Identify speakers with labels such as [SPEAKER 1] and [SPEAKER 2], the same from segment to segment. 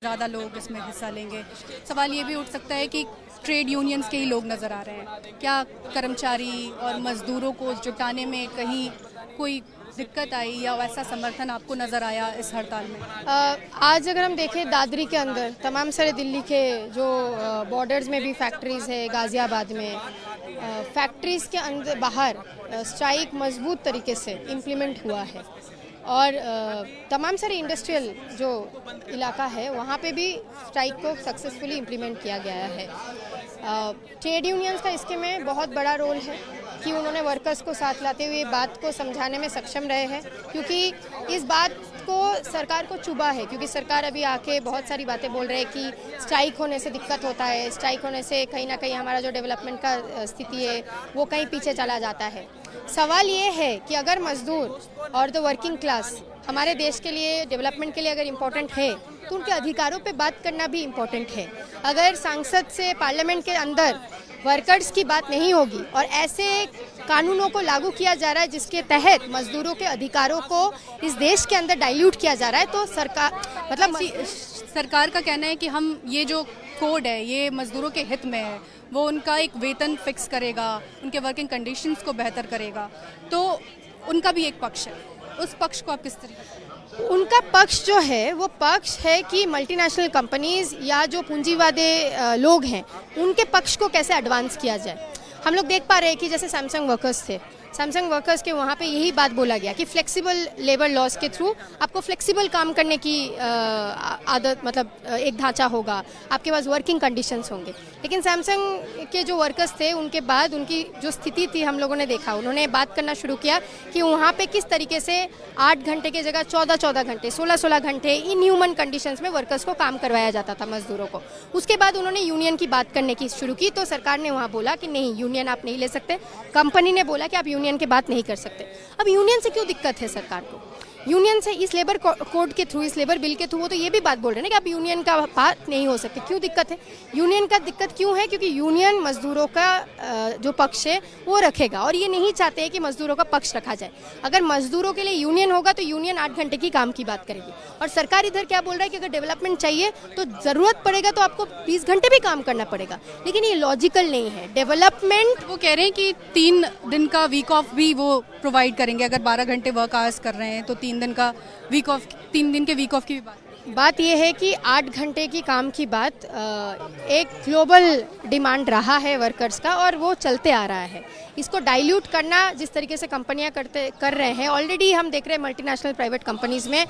[SPEAKER 1] ज़्यादा लोग इसमें हिस्सा लेंगे। सवाल ये भी उठ सकता है कि ट्रेड यूनियंस के ही लोग नज़र आ रहे हैं। क्या कर्मचारी और मज़दूरों को जुटाने में कहीं कोई दिक्कत आई या वैसा समर्थन आपको नज़र आया इस हड़ताल में?
[SPEAKER 2] आज अगर हम देखें दादरी के अंदर तमाम सारे दिल्ली के जो बॉर्डर्स में भी फैक्ट्रीज़ है, गाज़ियाबाद में फैक्ट्रीज़ के अंदर बाहर स्ट्राइक मजबूत तरीके से इम्प्लीमेंट हुआ है और तमाम सारे इंडस्ट्रियल जो इलाका है वहाँ पे भी स्ट्राइक को सक्सेसफुली इम्प्लीमेंट किया गया है। ट्रेड यूनियंस का इसके में बहुत बड़ा रोल है कि उन्होंने वर्कर्स को साथ लाते हुए बात को समझाने में सक्षम रहे हैं, क्योंकि इस बात को सरकार को चुभा है, क्योंकि सरकार अभी आके बहुत सारी बातें बोल रहे हैं कि स्ट्राइक होने से दिक्कत होता है, स्ट्राइक होने से कहीं ना कहीं हमारा जो डेवलपमेंट का स्थिति है वो कहीं पीछे चला जाता है। सवाल ये है कि अगर मजदूर और द वर्किंग क्लास हमारे देश के लिए डेवलपमेंट के लिए अगर इम्पोर्टेंट है तो उनके अधिकारों पे बात करना भी इम्पोर्टेंट है। अगर संसद से पार्लियामेंट के अंदर वर्कर्स की बात नहीं होगी और ऐसे कानूनों को लागू किया जा रहा है जिसके तहत मजदूरों के अधिकारों को इस देश के अंदर डाइल्यूट किया जा रहा है, तो
[SPEAKER 1] सरकार का कहना है कि हम ये जो कोड है ये मजदूरों के हित में है, वो उनका एक वेतन फिक्स करेगा, उनके वर्किंग कंडीशंस को बेहतर करेगा, तो उनका भी एक पक्ष है। उस पक्ष को आप किस तरीके?
[SPEAKER 2] उनका पक्ष जो है वो पक्ष है कि मल्टीनेशनल कंपनीज या जो पूंजीवादी लोग हैं उनके पक्ष को कैसे एडवांस किया जाए। हम लोग देख पा रहे हैं कि जैसे सैमसंग वर्कर्स थे, सैमसंग वर्कर्स के वहाँ पे यही बात बोला गया कि फ्लेक्सिबल लेबर लॉज के थ्रू आपको फ्लेक्सिबल काम करने की आदत, मतलब एक ढांचा होगा, आपके पास वर्किंग कंडीशंस होंगे। लेकिन सैमसंग के जो वर्कर्स थे उनके बाद उनकी जो स्थिति थी हम लोगों ने देखा, उन्होंने बात करना शुरू किया कि वहाँ पे किस तरीके से 8 घंटे की जगह 14-14 घंटे 16-16 घंटे इन ह्यूमन कंडीशंस में वर्कर्स को काम करवाया जाता था, मजदूरों को। उसके बाद उन्होंने यूनियन की बात करने की शुरू की, तो सरकार ने वहाँ बोला कि नहीं, यूनियन आप नहीं ले सकते। कंपनी ने बोला कि आप यूनियन की बात नहीं कर सकते। अब यूनियन से क्यों दिक्कत है सरकार को? यूनियन से इस लेबर कोड के थ्रू, इस लेबर बिल के थ्रू, वो तो ये भी बात बोल रहे हैं कि आप यूनियन का बात नहीं हो सकते। क्यों दिक्कत है? यूनियन का दिक्कत क्यों है? क्योंकि यूनियन मजदूरों का जो पक्ष है वो रखेगा और ये नहीं चाहते हैं कि मजदूरों का पक्ष रखा जाए। अगर मजदूरों के लिए यूनियन होगा तो यूनियन 8 घंटे की काम की बात करेगी। और सरकार इधर क्या बोल रहा है कि अगर डेवलपमेंट चाहिए तो ज़रूरत पड़ेगा तो आपको 20 घंटे भी काम करना पड़ेगा, लेकिन ये लॉजिकल नहीं है। डेवलपमेंट,
[SPEAKER 1] वो कह रहे हैं कि 3 दिन का वीक ऑफ भी वो प्रोवाइड करेंगे। अगर 12 घंटे वर्क आवर्स कर रहे हैं तो 3 दिन का वीक ऑफ, 3 दिन के वीक ऑफ की भी
[SPEAKER 2] बात यह है कि 8 घंटे की काम की बात एक ग्लोबल डिमांड रहा है वर्कर्स का और वो चलते आ रहा है। इसको डाइल्यूट करना जिस तरीके से कंपनियां कर रहे हैं, ऑलरेडी हम देख रहे हैं मल्टीनेशनल प्राइवेट कंपनीज में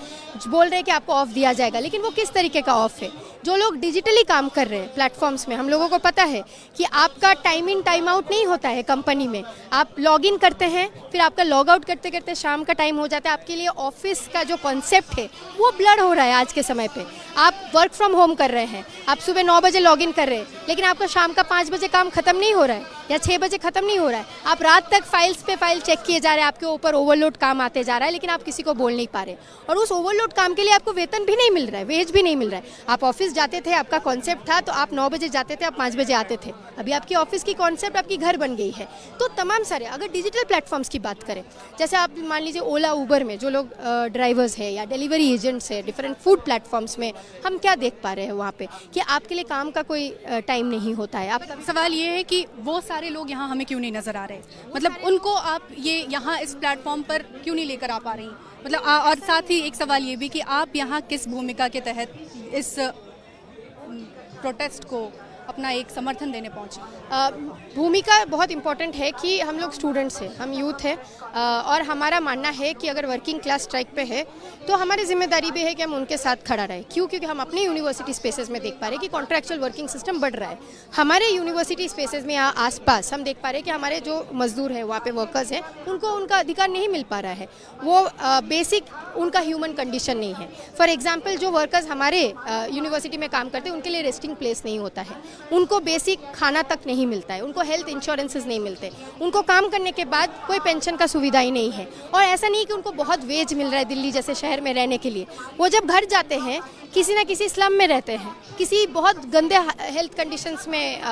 [SPEAKER 2] बोल रहे हैं कि आपको ऑफ दिया जाएगा, लेकिन वो किस तरीके का ऑफ है? जो लोग डिजिटली काम कर रहे हैं प्लेटफॉर्म्स में, हम लोगों को पता है कि आपका टाइम इन टाइम आउट नहीं होता है कंपनी में। आप लॉग इन करते हैं, फिर आपका लॉग आउट करते करते शाम का टाइम हो जाता है। आपके लिए ऑफिस का जो कॉन्सेप्ट है वो ब्लर हो रहा है आज के समय पे। आप वर्क फ्रॉम होम कर रहे हैं, आप सुबह 9 बजे लॉग इन कर रहे हैं, लेकिन आपका शाम का 5 बजे काम खत्म नहीं हो रहा है या 6 बजे खत्म नहीं हो रहा है। आप रात तक फाइल्स पे फाइल चेक किए जा रहे हैं, आपके ऊपर ओवरलोड काम आते जा रहा है, लेकिन आप किसी को बोल नहीं पा रहे। और उस ओवरलोड काम के लिए आपको वेतन भी नहीं मिल रहा है, वेज भी नहीं मिल रहा है। आप ऑफिस जाते थे, आपका कॉन्सेप्ट था तो आप 9 बजे जाते थे, आप 5 बजे आते थे। अभी आपकी ऑफिस की कॉन्सेप्ट आपकी घर बन गई है। तो तमाम सारे, अगर डिजिटल प्लेटफॉर्म्स की बात करें, जैसे आप मान लीजिए ओला उबर में जो लोग ड्राइवर्स है या डिलीवरी एजेंट्स है, डिफरेंट फूड प्लेटफॉर्म्स में हम क्या देख पा रहे हैं वहाँ पे कि आपके लिए काम का कोई टाइम नहीं होता है। आपका
[SPEAKER 1] सवाल ये है कि वो सारे लोग यहाँ हमें क्यों नहीं नजर आ रहे? मतलब उनको आप ये यहाँ इस प्लेटफॉर्म पर क्यों नहीं लेकर आ पा रही? मतलब और साथ ही एक सवाल ये भी कि आप यहाँ किस भूमिका के तहत इस प्रोटेस्ट को अपना एक समर्थन देने पहुँचे?
[SPEAKER 2] भूमिका बहुत इंपॉर्टेंट है कि हम लोग स्टूडेंट्स हैं, हम यूथ हैं और हमारा मानना है कि अगर वर्किंग क्लास स्ट्राइक पे है तो हमारी जिम्मेदारी भी है कि हम उनके साथ खड़ा रहें। क्यों? क्योंकि हम अपने यूनिवर्सिटी स्पेसेस में देख पा रहे हैं कि कॉन्ट्रैक्चुअल वर्किंग सिस्टम बढ़ रहा है। हमारे यूनिवर्सिटी स्पेसेस में यहाँ आसपास हम देख पा रहे हैं कि हमारे जो मजदूर हैं, वहाँ पे वर्कर्स हैं, उनको उनका अधिकार नहीं मिल पा रहा है। वो बेसिक उनका ह्यूमन कंडीशन नहीं है। फॉर एग्जाम्पल, जो वर्कर्स हमारे यूनिवर्सिटी में काम करते हैं उनके लिए रेस्टिंग प्लेस नहीं होता है, उनको बेसिक खाना तक नहीं मिलता है, उनको हेल्थ इंश्योरेंसेस नहीं मिलते, उनको काम करने के बाद कोई पेंशन का सुविधा ही नहीं है। और ऐसा नहीं कि उनको बहुत वेज मिल रहा है दिल्ली जैसे शहर में रहने के लिए, वो जब घर जाते हैं किसी ना किसी स्लम में रहते हैं, किसी बहुत गंदे हेल्थ कंडीशंस में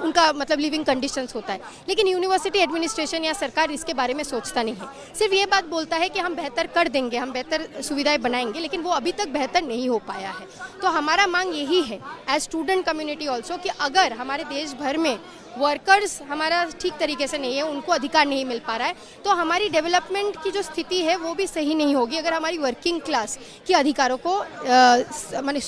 [SPEAKER 2] उनका मतलब लिविंग कंडीशंस होता है। लेकिन यूनिवर्सिटी एडमिनिस्ट्रेशन या सरकार इसके बारे में सोचता नहीं है, सिर्फ ये बात बोलता है कि हम बेहतर कर देंगे, हम बेहतर सुविधाएं बनाएंगे, लेकिन वो अभी तक बेहतर नहीं हो पाया है। तो हमारा मांग यही है एज स्टूडेंट कम्युनिटी ऑल्सो कि अगर हमारे देश भर में वर्कर्स हमारा ठीक तरीके से नहीं है, उनको अधिकार नहीं मिल पा रहा है, तो हमारी डेवलपमेंट की जो स्थिति है वो भी सही नहीं होगी अगर हमारी वर्किंग क्लास के अधिकारों को माने